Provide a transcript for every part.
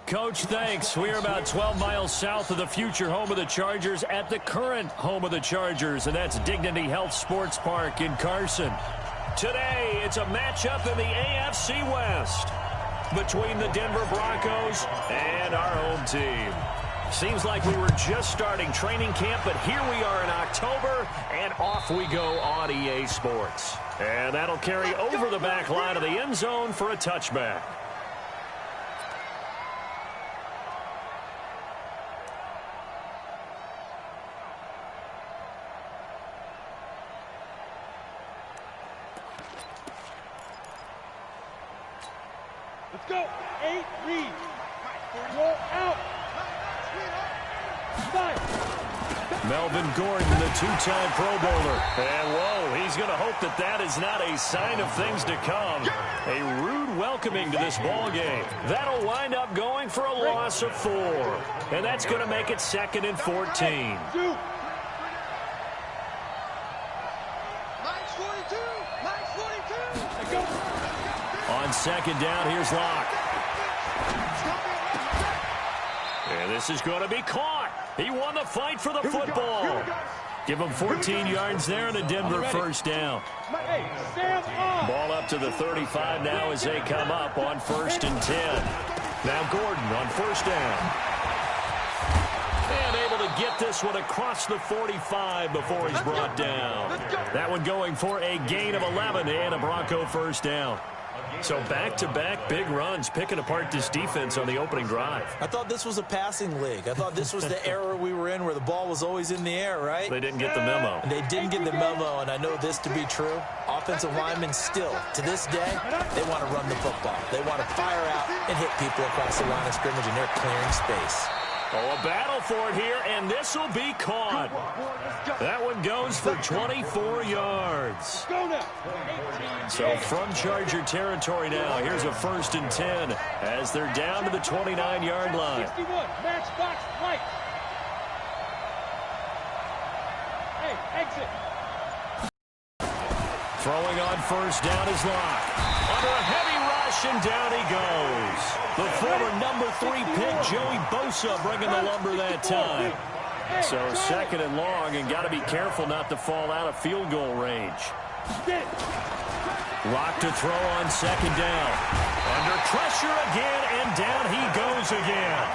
Coach, thanks. We're about 12 miles south of the future home of the Chargers at the current home of the Chargers, and that's Dignity Health Sports Park in Carson. Today, it's a matchup in the AFC West between the Denver Broncos and our home team. Seems like we were just starting training camp, but here we are in October, and off we go on EA Sports. And that'll carry over the back line of the end zone for a touchback. Let's go. 8, read. Roll out. Melvin Gordon, the two-time Pro Bowler. And, whoa, he's going to hope that that is not a sign of things to come. A rude welcoming to this ball game. That'll wind up going for a loss of 4. And that's going to make it 2nd and 14. On 2nd down, here's Locke. And this is going to be caught. He won the fight for the football. Give him 14 yards there and a Denver first down. Ball up to the 35 now as they come up on 1st and 10. Now Gordon on 1st down. And able to get this one across the 45 before he's brought down. That one going for a gain of 11 and a Bronco first down. So back-to-back big runs, picking apart this defense on the opening drive. I thought this was a passing league. I thought this was the era we were in where the ball was always in the air, right? They didn't get the memo. They didn't get the memo, and I know this to be true. Offensive linemen still, to this day, they want to run the football. They want to fire out and hit people across the line of scrimmage, and they're clearing space. Oh, a battle for it here, and this will be caught. That one goes for 24 yards. So from Charger territory now, here's a 1st and 10 as they're down to the 29-yard line. Throwing on 1st down is Locke. Under a heavy rush, and down he goes. The former number 3 pick, Joey Bosa, bringing the lumber that time. So 2nd and long, and got to be careful not to fall out of field goal range. Locke to throw on 2nd down. Under pressure again, and down he goes again.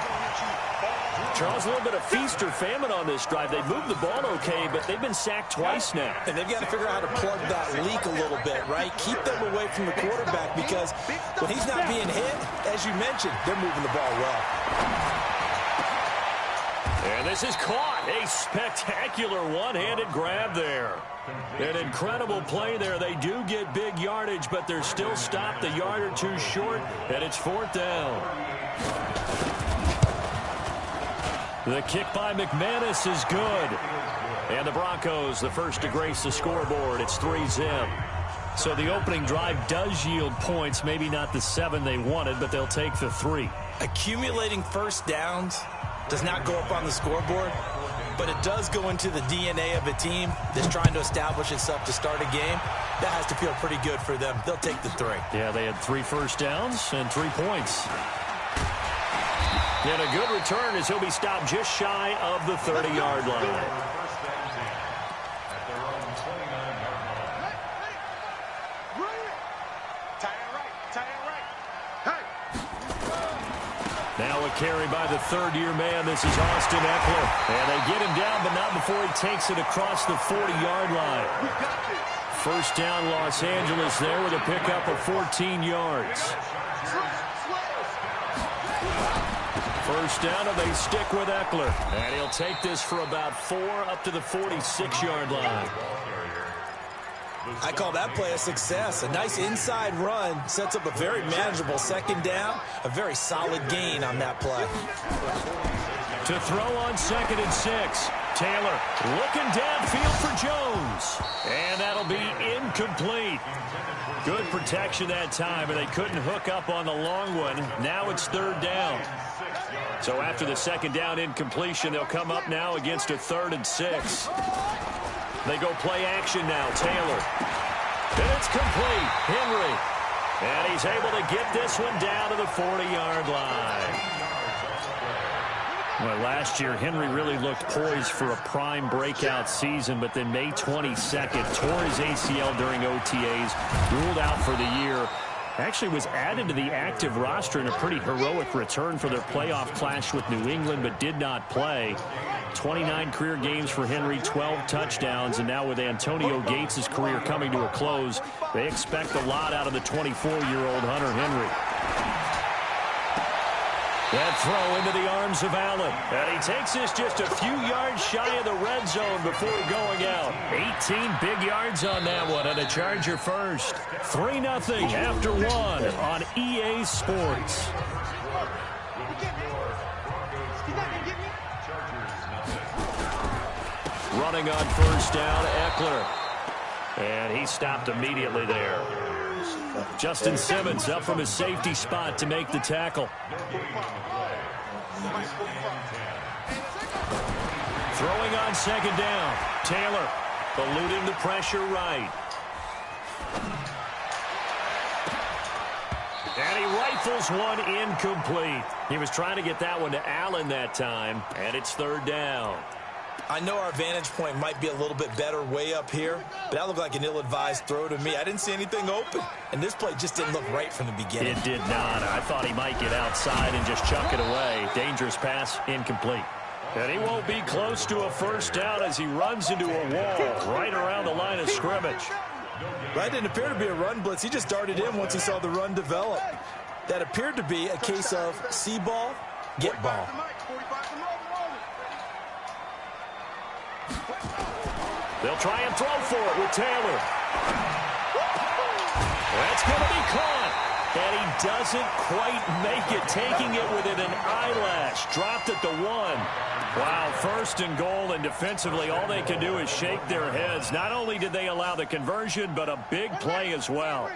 Charles, a little bit of feast or famine on this drive. They moved the ball okay, but they've been sacked twice now. And they've got to figure out how to plug that leak a little bit, right? Keep them away from the quarterback because when he's not being hit, as you mentioned, they're moving the ball well. And this is caught. A spectacular one-handed grab there. An incredible play there. They do get big yardage, but they're still stopped a yard or two short, and it's 4th down. The kick by McManus is good. And the Broncos, the first to grace the scoreboard. It's 3-zip. So the opening drive does yield points. Maybe not the 7 they wanted, but they'll take the 3. Accumulating first downs does not go up on the scoreboard, but it does go into the DNA of a team that's trying to establish itself to start a game. That has to feel pretty good for them. They'll take the 3. Yeah, they had 3 first downs and 3 points. And a good return as he'll be stopped just shy of the 30-yard line. Now a carry by the 3rd-year man. This is Austin Eckler. And they get him down, but not before he takes it across the 40-yard line. First down, Los Angeles there with a pickup of 14 yards. First down, and they stick with Eckler. And he'll take this for about 4 up to the 46-yard line. I call that play a success. A nice inside run sets up a very manageable 2nd down. A very solid gain on that play. To throw on 2nd and 6. Taylor looking downfield for Jones. And that'll be incomplete. Good protection that time, and they couldn't hook up on the long one. Now it's 3rd down. So after the 2nd down incompletion, they'll come up now against a 3rd and 6. They go play action now. Taylor. And it's complete. Henry. And he's able to get this one down to the 40-yard line. Well, last year, Henry really looked poised for a prime breakout season, but then May 22nd, tore his ACL during OTAs, ruled out for the year. Actually was added to the active roster in a pretty heroic return for their playoff clash with New England, but did not play. 29 career games for Henry, 12 touchdowns, and now with Antonio Gates' career coming to a close, they expect a lot out of the 24-year-old Hunter Henry. That throw into the arms of Allen. And he takes this just a few yards shy of the red zone before going out. 18 big yards on that one, and a Charger first. 3-0 after one on EA Sports. Running on first down, Eckler. And he stopped immediately there. Justin Simmons up from his safety spot to make the tackle. Throwing on second down. Taylor eluding the pressure right. And he rifles one incomplete. He was trying to get that one to Allen that time, and it's third down. I know our vantage point might be a little bit better way up here, but that looked like an ill-advised throw to me. I didn't see anything open, and this play just didn't look right from the beginning. It did not. I thought he might get outside and just chuck it away. Dangerous pass, incomplete. And he won't be close to a first down as he runs into a wall right around the line of scrimmage. That didn't appear to be a run blitz. He just darted in once he saw the run develop. That appeared to be a case of see ball, get ball. They'll try and throw for it with Taylor. That's going to be caught. And he doesn't quite make it, taking it within an eyelash. Dropped at the 1. Wow, first and goal, and defensively all they can do is shake their heads. Not only did they allow the conversion, but a big play as well.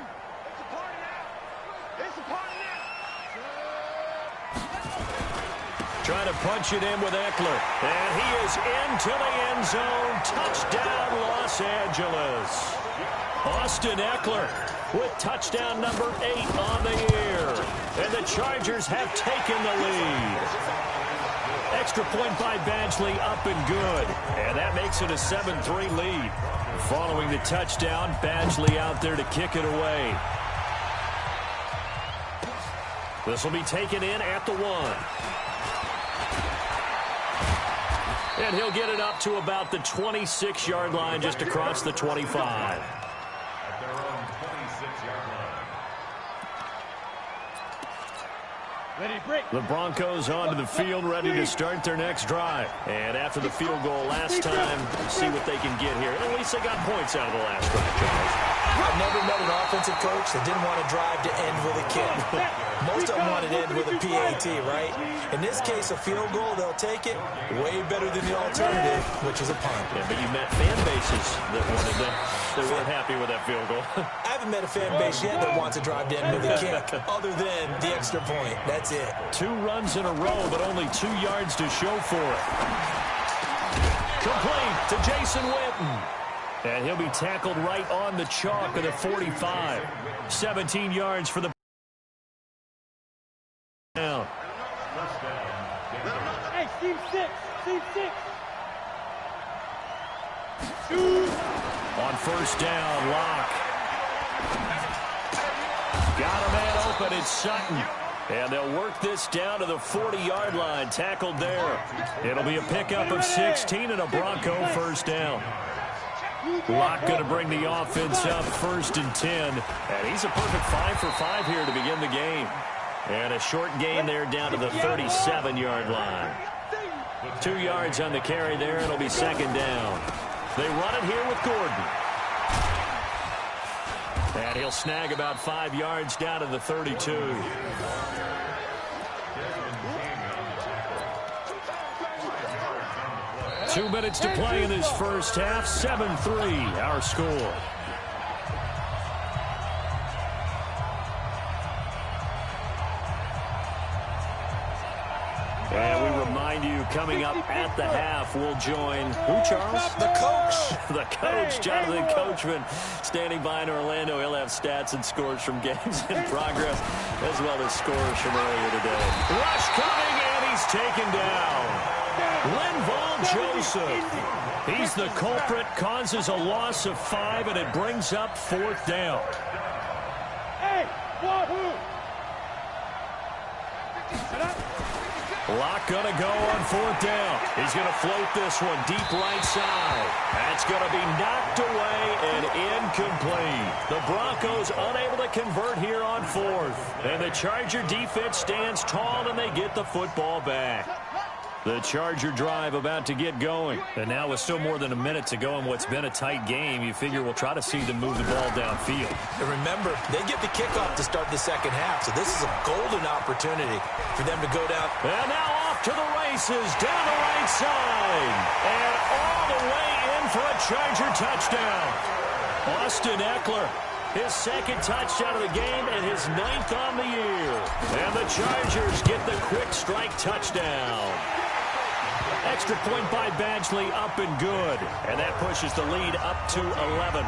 Trying to punch it in with Eckler. And he is into the end zone. Touchdown, Los Angeles. Austin Eckler with touchdown number 8 on the year. And the Chargers have taken the lead. Extra point by Badgley, up and good. And that makes it a 7-3 lead. Following the touchdown, Badgley out there to kick it away. This will be taken in at the 1. And he'll get it up to about the 26-yard line, just across the 25. The Broncos onto the field, ready to start their next drive. And after the field goal last time, see what they can get here. At least they got points out of the last drive, Charles. I've never met an offensive coach that didn't want to drive to end with a kick. Most of them want to end with a PAT, right? In this case, a field goal, they'll take it. Way better than the alternative, which is a punt. Yeah, but you met fan bases that wanted that. They weren't happy with that field goal. I haven't met a fan base yet that wants to drive to end with a kick, other than the extra point. That's it. 2 runs in a row, but only 2 yards to show for it. Complete to Jason Witten. And he'll be tackled right on the chalk of the 45. 17 yards for the down. Hey, Steve 6. Steve 6. On first down, Locke. Got a man open, it's Sutton. And they'll work this down to the 40-yard line, tackled there. It'll be a pickup of 16 and a Bronco first down. Locke going to bring the offense up, 1st and 10. And he's a perfect 5 for 5 here to begin the game. And a short gain there down to the 37-yard line. 2 yards on the carry there. It'll be second down. They run it here with Gordon. And he'll snag about 5 yards down to the 32. Two minutes to play in this first half. 7-3, our score. And we remind you, coming up at the half, we'll join who, Charles? The coach. The coach, Jonathan Coachman, standing by in Orlando. He'll have stats and scores from games in progress, as well as scores from earlier today. Rush coming, and he's taken down. Linval Joseph. He's the culprit, causes a loss of 5, and it brings up 4th down. Hey, Wahoo! Locke going to go on 4th down. He's going to float this one deep right side. That's going to be knocked away and incomplete. The Broncos unable to convert here on 4th. And the Charger defense stands tall, and they get the football back. The Charger drive about to get going. And now with still more than a minute to go in what's been a tight game, you figure we'll try to see them move the ball downfield. And remember, they get the kickoff to start the second half, so this is a golden opportunity for them to go down. And now off to the races, down the right side. And all the way in for a Charger touchdown. Austin Eckler, his 2nd touchdown of the game and his 9th on the year. And the Chargers get the quick strike touchdown. Extra point by Badgley, up and good. And that pushes the lead up to 11.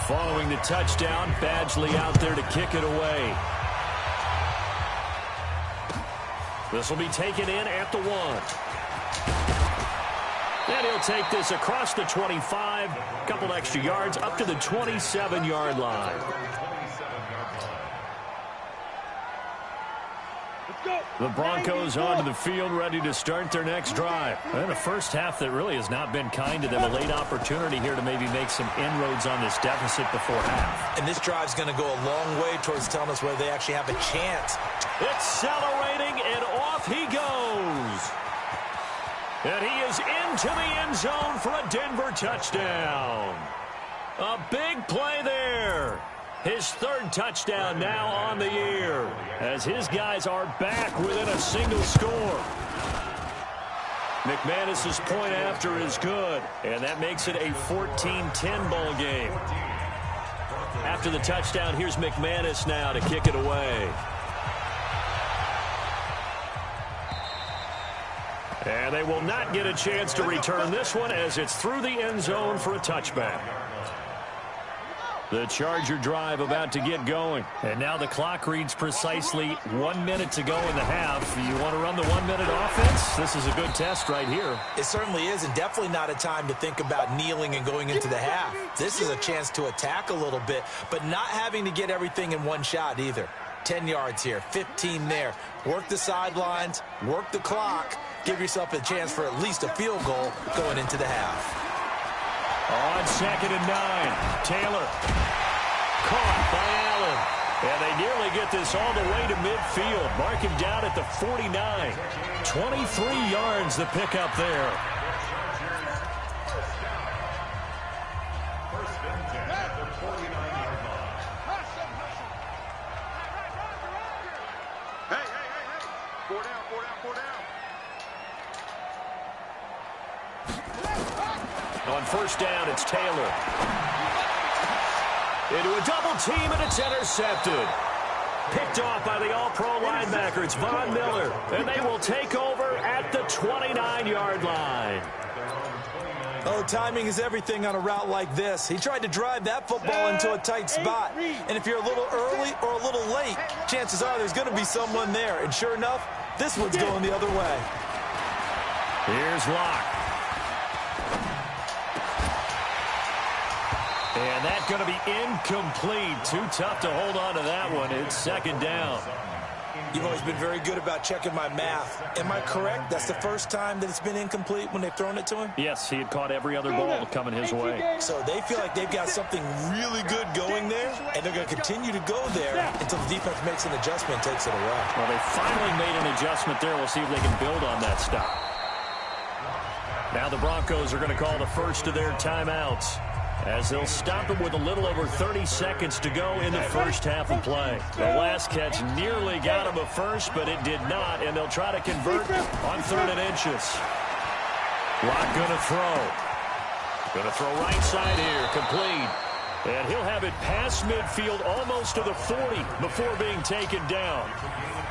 Following the touchdown, Badgley out there to kick it away. This will be taken in at the 1. And he'll take this across the 25. A couple extra yards up to the 27-yard line. The Broncos onto the field, ready to start their next drive. And a first half that really has not been kind to them. A late opportunity here to maybe make some inroads on this deficit before half. And this drive's going to go a long way towards telling us whether they actually have a chance. Accelerating, and off he goes. And he is into the end zone for a Denver touchdown. A big play there. His 3rd touchdown now on the year, as his guys are back within a single score. McManus's point after is good, and that makes it a 14-10 ball game. After the touchdown, here's McManus now to kick it away. And they will not get a chance to return this one as it's through the end zone for a touchback. The Charger drive about to get going. And now the clock reads precisely 1 minute to go in the half. You want to run the 1-minute offense? This is a good test right here. It certainly is, and definitely not a time to think about kneeling and going into the half. This is a chance to attack a little bit, but not having to get everything in one shot either. 10 yards here, 15 there. Work the sidelines, work the clock. Give yourself a chance for at least a field goal going into the half. On 2nd and 9, Taylor caught by Allen. And they nearly get this all the way to midfield. Mark him down at the 49. 23 yards the pickup there. Hey. 4 down. On 1st down, it's Taylor. Into a double team, and it's intercepted. Picked off by the all-pro linebacker. It's Von Miller, and they will take over at the 29-yard line. Oh, timing is everything on a route like this. He tried to drive that football into a tight spot. And if you're a little early or a little late, chances are there's going to be someone there. And sure enough, this one's going the other way. Here's Locke. And that's going to be incomplete. Too tough to hold on to that one. It's 2nd down. You've always been very good about checking my math. Am I correct? That's the first time that it's been incomplete when they've thrown it to him? Yes, he had caught every other ball coming his way. So they feel like they've got something really good going there, and they're going to continue to go there until the defense makes an adjustment and takes it away. Well, they finally made an adjustment there. We'll see if they can build on that stop. Now the Broncos are going to call the first of their timeouts, as they'll stop it with a little over 30 seconds to go in the first half of play. The last catch nearly got him a first, but it did not, and they'll try to convert on 3rd and inches. Locke going to throw. Going to throw right side here, complete. And he'll have it past midfield almost to the 40 before being taken down.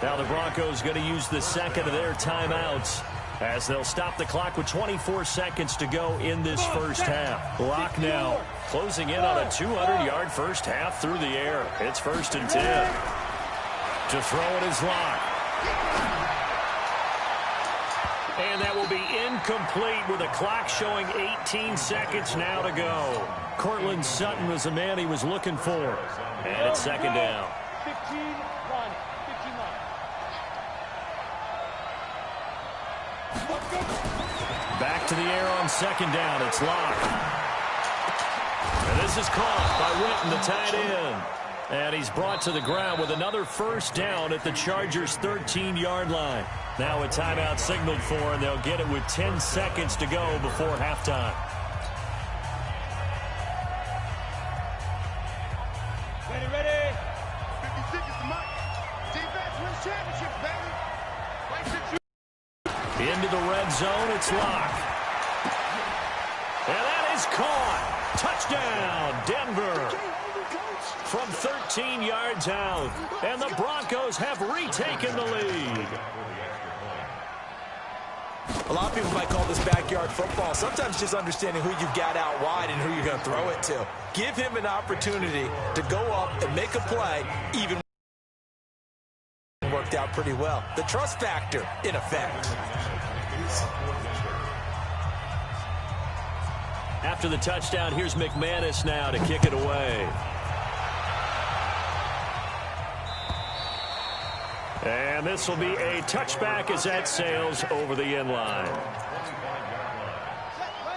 Now the Broncos going to use the second of their timeouts, as they'll stop the clock with 24 seconds to go in this first half. Locke now closing in on a 200-yard first half through the air. It's 1st and 10. To throw it is Locke. And that will be incomplete with the clock showing 18 seconds now to go. Cortland Sutton was the man he was looking for. And it's second down. 15-1. Back to the air on second down. It's locked. And this is caught by Witten, the tight end. And he's brought to the ground with another first down at the Chargers' 13-yard line. Now a timeout signaled for, and they'll get it with 10 seconds to go before halftime. Ready. 50 seconds to mark. Defense wins championships, baby. Into the red zone, it's locked. And that is caught. Touchdown, Denver. From 13 yards out. And the Broncos have retaken the lead. A lot of people might call this backyard football. Sometimes just understanding who you've got out wide and who you're going to throw it to. Give him an opportunity to go up and make a play, even worked out pretty well. The trust factor, in effect. After the touchdown, here's McManus now to kick it away. And this will be a touchback as that sails over the end line.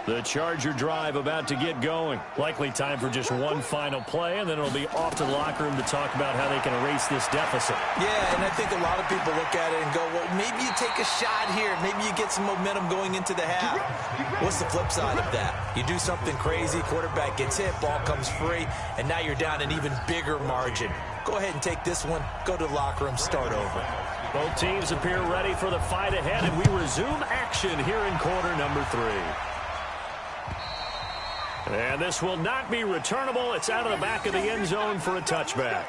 The Charger drive about to get going. Likely time for just one final play, and then it'll be off to the locker room to talk about how they can erase this deficit. Yeah, and I think a lot of people look at it and go, well, maybe you take a shot here. Maybe you get some momentum going into the half. What's the flip side of that? You do something crazy, quarterback gets hit, ball comes free, and now you're down an even bigger margin. Go ahead and take this one, go to the locker room, start over. Both teams appear ready for the fight ahead, and we resume action here in quarter number 3. And this will not be returnable. It's out of the back of the end zone for a touchback.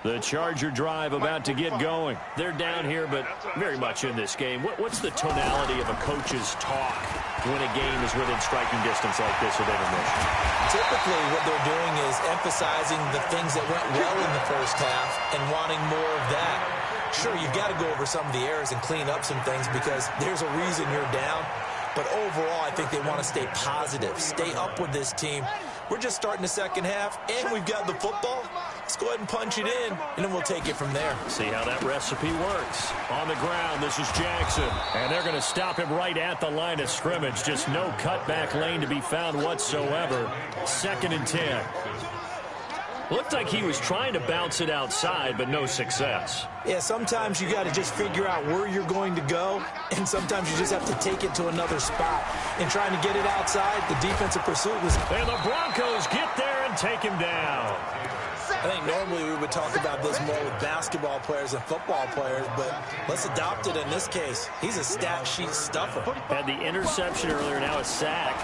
The Charger drive about to get going. They're down here, but very much in this game. What's the tonality of a coach's talk when a game is within striking distance like this with intermission? Typically, what they're doing is emphasizing the things that went well in the first half and wanting more of that. Sure, you've got to go over some of the errors and clean up some things because there's a reason you're down. But overall, I think they want to stay positive, stay up with this team. We're just starting the second half, and we've got the football. Let's go ahead and punch it in, and then we'll take it from there. See how that recipe works. On the ground, this is Jackson. And they're going to stop him right at the line of scrimmage. Just no cutback lane to be found whatsoever. 2nd and 10. Looked like he was trying to bounce it outside, but no success. Yeah, sometimes you got to just figure out where you're going to go, and sometimes you just have to take it to another spot. And trying to get it outside, the defensive pursuit was... And the Broncos get there and take him down. I think normally we would talk about this more with basketball players and football players, but let's adopt it in this case. He's a stat sheet stuffer. Had the interception earlier, now a sack.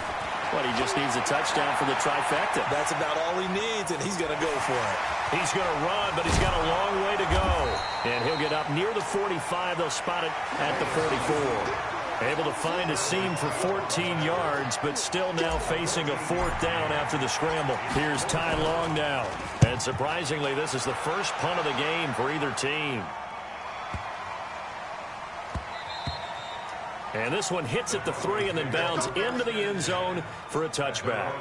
But he just needs a touchdown for the trifecta. That's about all he needs, and he's going to go for it. He's going to run, but he's got a long way to go. And he'll get up near the 45. They'll spot it at the 44. Able to find a seam for 14 yards, but still now facing a 4th down after the scramble. Here's Ty Long now. And surprisingly, this is the first punt of the game for either team. And this one hits at the 3 and then bounds into the end zone for a touchback.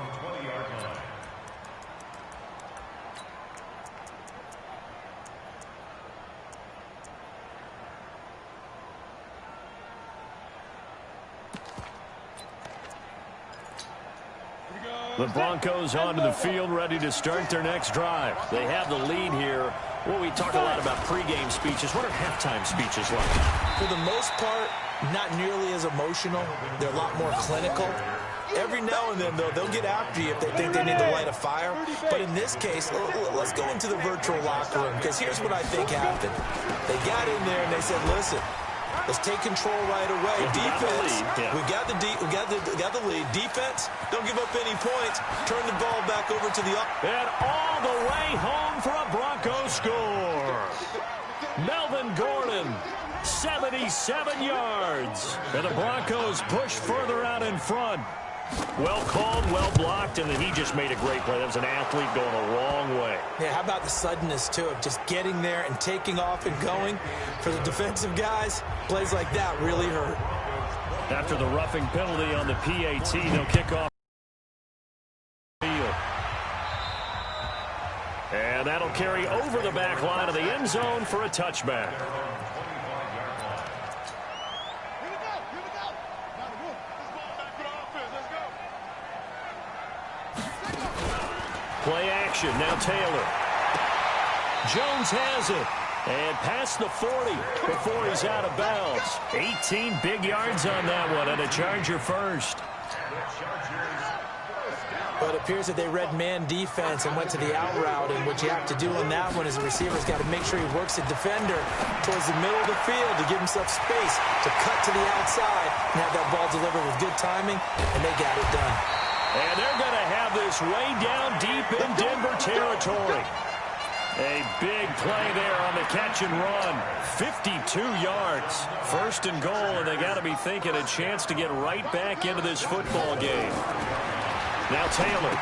The Broncos onto the field, ready to start their next drive. They have the lead here. Well, we talk a lot about pregame speeches. What are halftime speeches like? For the most part, not nearly as emotional. They're a lot more clinical. Every now and then, though, they'll get after you if they think they need to light a fire. But in this case, let's go into the virtual locker room, because here's what I think happened. They got in there and they said, listen, let's take control right away. Defense, we got the lead. Defense, don't give up any points. Turn the ball back over to the... And all the way home for a Broncos score. Melvin Gordon, 77 yards. And the Broncos push further out in front, Well called, well blocked, and then he just made a great play. That was an athlete going a long way. Yeah, how about the suddenness, too, of just getting there and taking off and going? For the defensive guys, plays like that really hurt. After the roughing penalty on the PAT, they'll kick off. And that'll carry over the back line of the end zone for a touchback. Play action, now Taylor. Jones has it. And past the 40 before he's out of bounds. 18 big yards on that one, and a Charger first. But it appears that they read man defense and went to the out route, and what you have to do on that one is the receiver's got to make sure he works the defender towards the middle of the field to give himself space to cut to the outside and have that ball delivered with good timing, and they got it done. And they're going to have this way down deep in Denver territory. A big play there on the catch and run. 52 yards. First and goal, and they got to be thinking a chance to get right back into this football game. Now Taylor.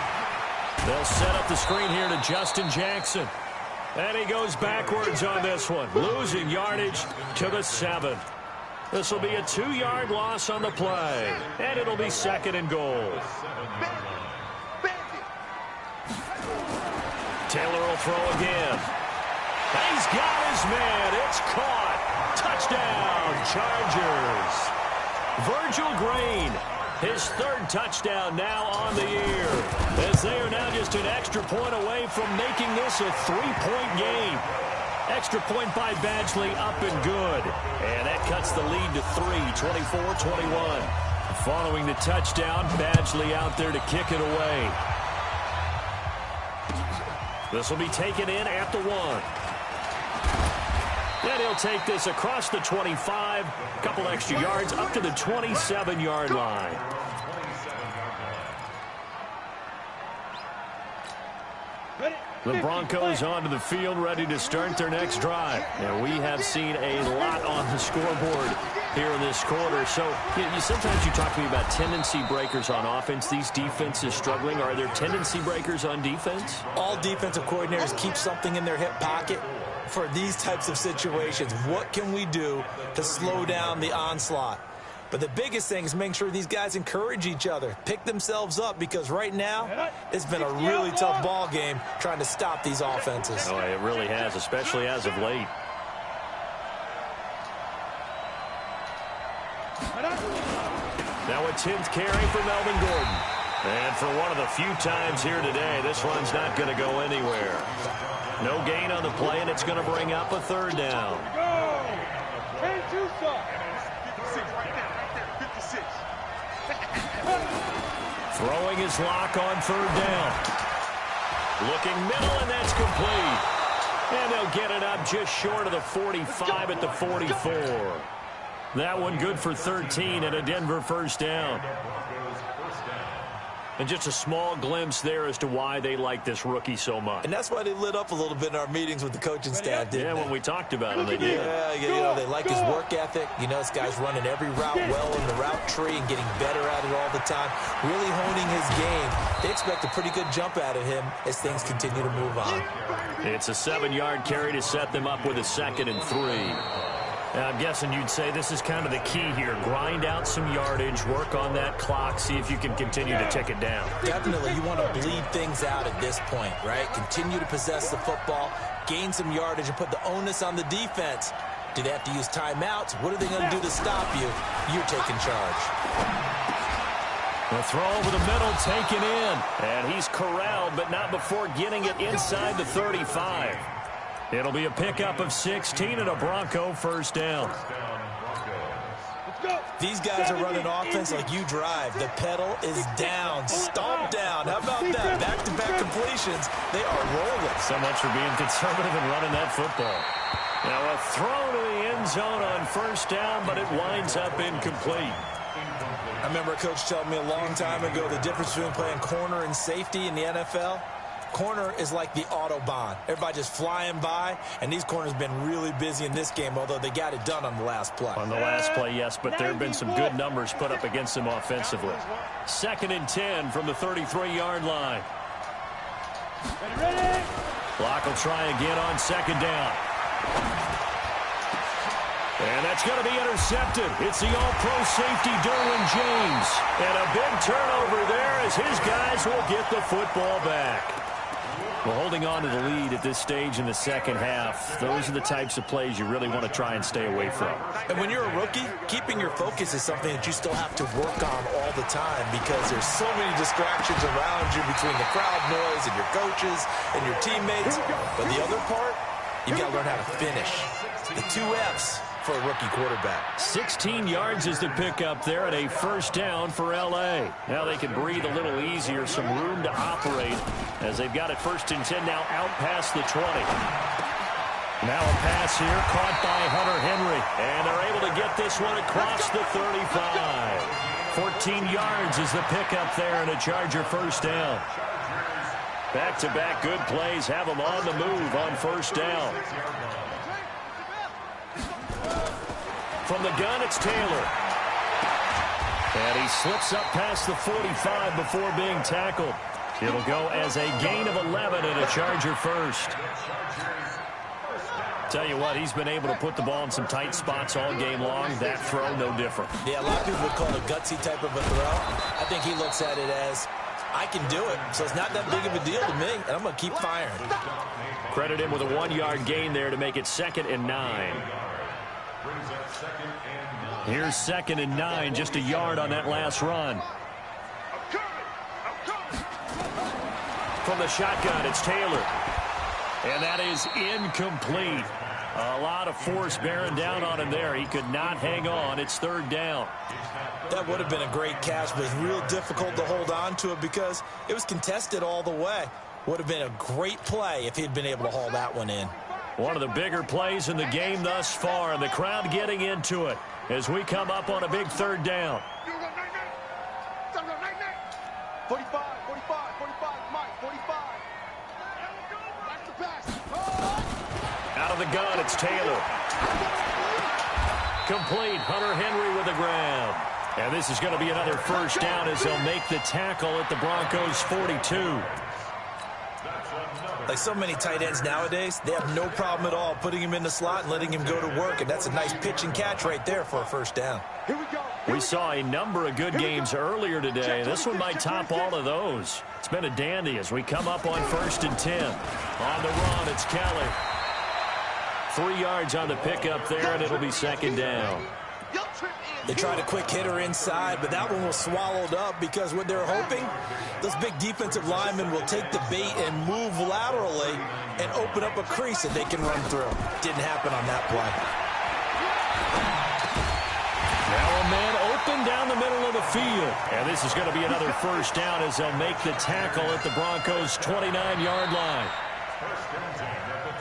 They'll set up the screen here to Justin Jackson. And he goes backwards on this one. Losing yardage to the 7. This will be a 2-yard loss on the play. And it'll be second and goal. Taylor will throw again. He's got his man. It's caught. Touchdown, Chargers. Virgil Green, his third touchdown now on the year, as they are now just an extra point away from making this a 3-point game. Extra point by Badgley, up and good. And that cuts the lead to 3, 24-21. Following the touchdown, Badgley out there to kick it away. This will be taken in at the 1. And he'll take this across the 25. A couple extra yards up to the 27-yard line. The Broncos onto the field, ready to start their next drive. And we have seen a lot on the scoreboard here in this quarter. So sometimes you talk to me about tendency breakers on offense. These defenses struggling. Are there tendency breakers on defense? All defensive coordinators keep something in their hip pocket for these types of situations. What can we do to slow down the onslaught? But the biggest thing is making sure these guys encourage each other, pick themselves up, because right now it's been a really tough ball game trying to stop these offenses. Oh, it really has, especially as of late. Now a 10th carry for Melvin Gordon. And for one of the few times here today, this one's not going to go anywhere. No gain on the play, and it's going to bring up a third down. Throwing his lock on third down. Looking middle, and that's complete. And they'll get it up just short of the 45 at the 44. That one good for 13 and a Denver first down. And just a small glimpse there as to why they like this rookie so much. And that's why they lit up a little bit in our meetings with the coaching staff, didn't they? When we talked about him, they did. Yeah, they like his work ethic. This guy's running every route well in the route tree and getting better at it all the time, really honing his game. They expect a pretty good jump out of him as things continue to move on. It's a 7-yard carry to set them up with a 2nd and 3. I'm guessing you'd say this is kind of the key here. Grind out some yardage, work on that clock, see if you can continue to tick it down. Definitely, you want to bleed things out at this point, right? Continue to possess the football, gain some yardage, and put the onus on the defense. Do they have to use timeouts? What are they going to do to stop you? You're taking charge. The throw over the middle, taken in. And he's corralled, but not before getting it inside the 35. It'll be a pickup of 16 and a Bronco first down. These guys are running offense like you drive. The pedal is down, stomp down. How about that? Back-to-back completions. They are rolling. So much for being conservative and running that football. Now a throw to the end zone on first down, but it winds up incomplete. I remember a coach telling me a long time ago the difference between playing corner and safety in the NFL. corner is like the Autobahn. Everybody just flying by, and these corners have been really busy in this game, although they got it done on the last play. On the last play, yes, but there have been some good numbers put up against them offensively. 2nd and 10 from the 33-yard line. Ready. Block will try again on 2nd down. And that's going to be intercepted. It's the all-pro safety, Derwin James. And a big turnover there as his guys will get the football back. Well, holding on to the lead at this stage in the second half, those are the types of plays you really want to try and stay away from. And when you're a rookie, keeping your focus is something that you still have to work on all the time because there's so many distractions around you between the crowd noise and your coaches and your teammates. But the other part, you've got to learn how to finish. The 2 F's for a rookie quarterback. 16 yards is the pickup there at a 1st down for L.A. Now they can breathe a little easier, some room to operate as they've got it 1st and 10 now out past the 20. Now a pass here caught by Hunter Henry, and they're able to get this one across the 35. 14 yards is the pickup there and a Charger 1st down. Back-to-back good plays have them on the move on 1st down. From the gun, it's Taylor. And he slips up past the 45 before being tackled. It'll go as a gain of 11 and a Charger 1st. Tell you what, he's been able to put the ball in some tight spots all game long. That throw, no different. Yeah, a lot of people would call it a gutsy type of a throw. I think he looks at it as, I can do it. So it's not that big of a deal to me, and I'm going to keep firing. Credit him with a 1-yard gain there to make it 2nd and 9. Here's 2nd and 9, just a yard on that last run. From the shotgun, it's Taylor. And that is incomplete. A lot of force bearing down on him there. He could not hang on. It's 3rd down. That would have been a great catch, but it's real difficult to hold on to it because it was contested all the way. Would have been a great play if he'd been able to haul that one in. One of the bigger plays in the game thus far, and the crowd getting into it as we come up on a big 3rd down. 45, Mike, 45. That's the pass. Out of the gun, it's Taylor. Complete. Hunter Henry with the grab. And this is going to be another 1st down as they'll make the tackle at the Broncos' 42. Like so many tight ends nowadays, they have no problem at all putting him in the slot and letting him go to work. And that's a nice pitch and catch right there for a 1st down. Here we go. We saw a number of good games earlier today. This one might top all of those. It's been a dandy as we come up on 1st and 10. On the run, it's Kelly. 3 yards on the pickup there, and it'll be 2nd down. They tried a quick hitter inside, but that one was swallowed up because what they're hoping, those big defensive linemen will take the bait and move laterally and open up a crease that they can run through. Didn't happen on that play. Now a man open down the middle of the field. And this is going to be another 1st down as they'll make the tackle at the Broncos' 29-yard line.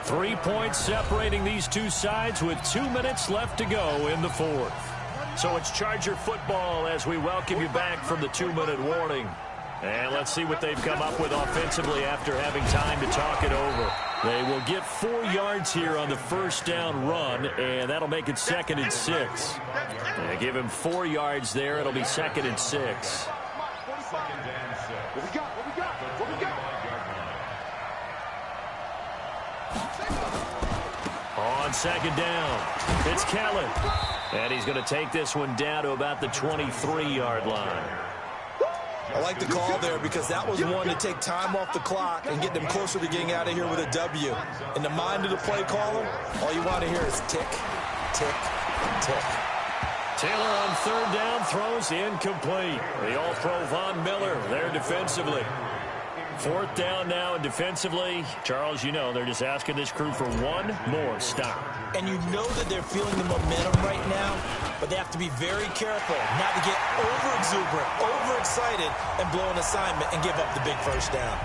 3 points separating these two sides with 2 minutes left to go in the 4th. So it's Charger football as we welcome you back from the 2-minute warning. And let's see what they've come up with offensively after having time to talk it over. They will get 4 yards here on the 1st down run, and that'll make it 2nd and 6. They give him 4 yards there. It'll be 2nd and 6. What we got? On 2nd down, it's Kelly. And he's going to take this one down to about the 23-yard line. I like the call there because that was one to take time off the clock and get them closer to getting out of here with a W. In the mind of the play caller, all you want to hear is tick, tick, tick. Taylor on 3rd down throws incomplete. The All-Pro Von Miller there defensively. 4th down now, and defensively, Charles, you know, they're just asking this crew for one more stop. And you know that they're feeling the momentum right now, but they have to be very careful not to get over-exuberant, overexcited, and blow an assignment and give up the big 1st down.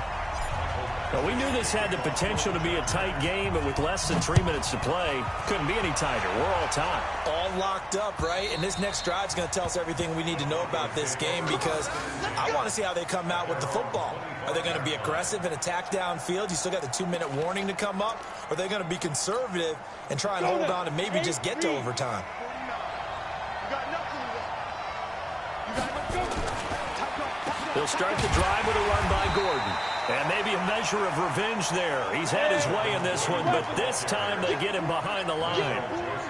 Well, we knew this had the potential to be a tight game, but with less than 3 minutes to play, couldn't be any tighter. We're all tied. All locked up, right? And this next drive is going to tell us everything we need to know about this game, because I want to see how they come out with the football. Are they going to be aggressive and attack downfield? You still got the 2-minute warning to come up. Or are they going to be conservative and try and hold on and maybe just get to overtime? They'll start the drive with a run by Gordon. And maybe a measure of revenge there. He's had his way in this one, but this time they get him behind the line.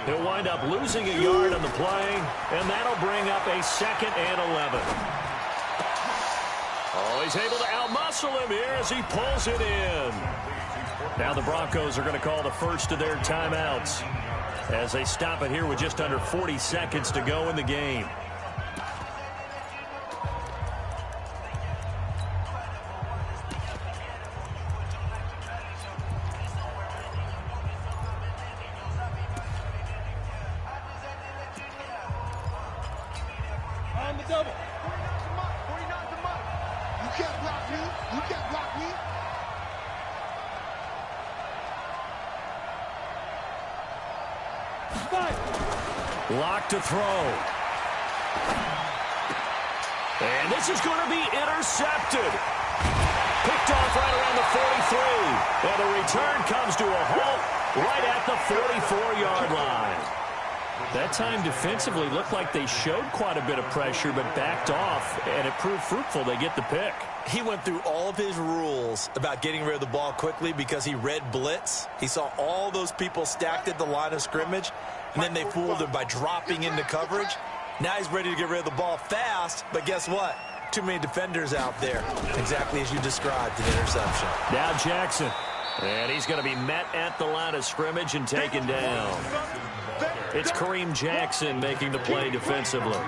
He'll wind up losing a yard on the play, and that'll bring up a 2nd and 11. Oh, he's able to outmuscle him here as he pulls it in. Now the Broncos are going to call the first of their timeouts as they stop it here with just under 40 seconds to go in the game. On the double. 49's a mutt. You can't block me. You can't block me. Lock to throw. And this is going to be intercepted. Picked off right around the 43. And the return comes to a halt right at the 44-yard line. That time defensively looked like they showed quite a bit of pressure but backed off, and it proved fruitful. They get the pick. He went through all of his rules about getting rid of the ball quickly because he read blitz. He saw all those people stacked at the line of scrimmage, and then they fooled him by dropping into coverage. Now he's ready to get rid of the ball fast, but guess what? Too many defenders out there. Exactly as you described, an interception. Now Jackson. And he's going to be met at the line of scrimmage and taken down. It's Kareem Jackson making the play defensively.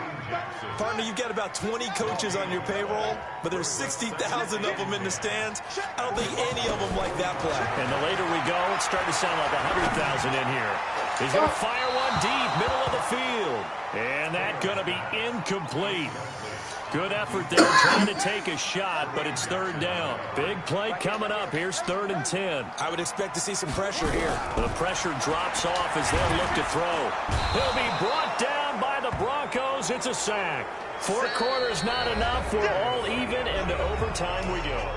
Partner, you've got about 20 coaches on your payroll, but there's 60,000 of them in the stands. I don't think any of them like that play. And the later we go, it's starting to sound like 100,000 in here. He's going to fire one deep, middle of the field. And that's going to be incomplete. Good effort there, trying to take a shot, but it's 3rd down. Big play coming up. Here's 3rd and 10. I would expect to see some pressure here. The pressure drops off as they'll look to throw. He'll be brought down by the Broncos. It's a sack. 4 quarters not enough. We're all even, and to overtime we go.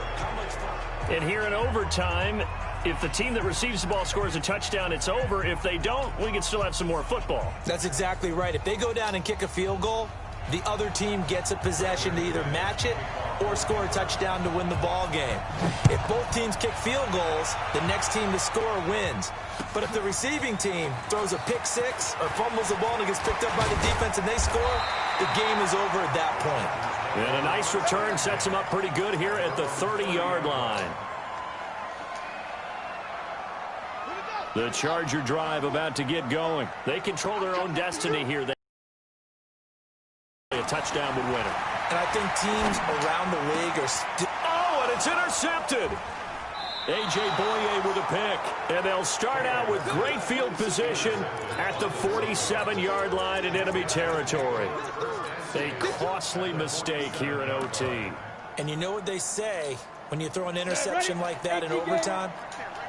And here in overtime, if the team that receives the ball scores a touchdown, it's over. If they don't, we can still have some more football. That's exactly right. If they go down and kick a field goal, the other team gets a possession to either match it or score a touchdown to win the ball game. If both teams kick field goals, the next team to score wins. But if the receiving team throws a pick six or fumbles the ball and it gets picked up by the defense and they score, the game is over at that point. And a nice return sets them up pretty good here at the 30-yard line. The Charger drive about to get going. They control their own destiny here. A touchdown would win it. And I think teams around the league are still... Oh, and it's intercepted. A.J. Boye with a pick. And they'll start out with great field position at the 47-yard line in enemy territory. A costly mistake here in OT. And you know what they say when you throw an interception like that in overtime?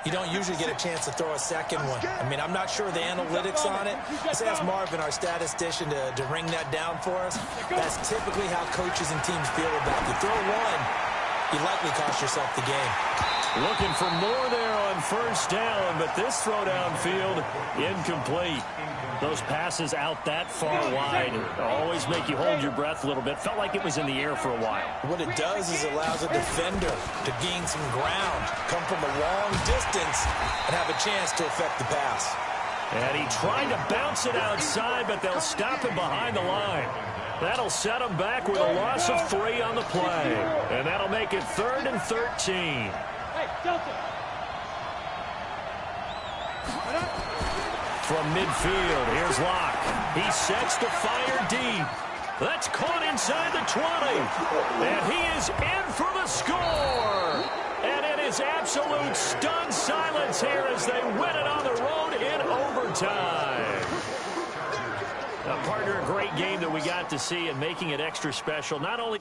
You don't usually get a chance to throw a second one. I mean, I'm not sure the analytics on it. Let's ask Marvin, our statistician, to ring that down for us. That's typically how coaches and teams feel about it. You throw one, you likely cost yourself the game. Looking for more there on 1st down, but this throw downfield, incomplete. Those passes out that far wide always make you hold your breath a little bit. Felt like it was in the air for a while. What it does is it allows a defender to gain some ground, come from a long distance, and have a chance to affect the pass. And he tried to bounce it outside, but they'll stop him behind the line. That'll set him back with a loss of 3 on the play. And that'll make it 3rd and 13. Hey, Delta. From midfield, here's Locke. He sets to fire deep. That's caught inside the 20. And he is in for the score. And it is absolute stunned silence here as they win it on the road in overtime. Partner, a great game that we got to see, and making it extra special. Not only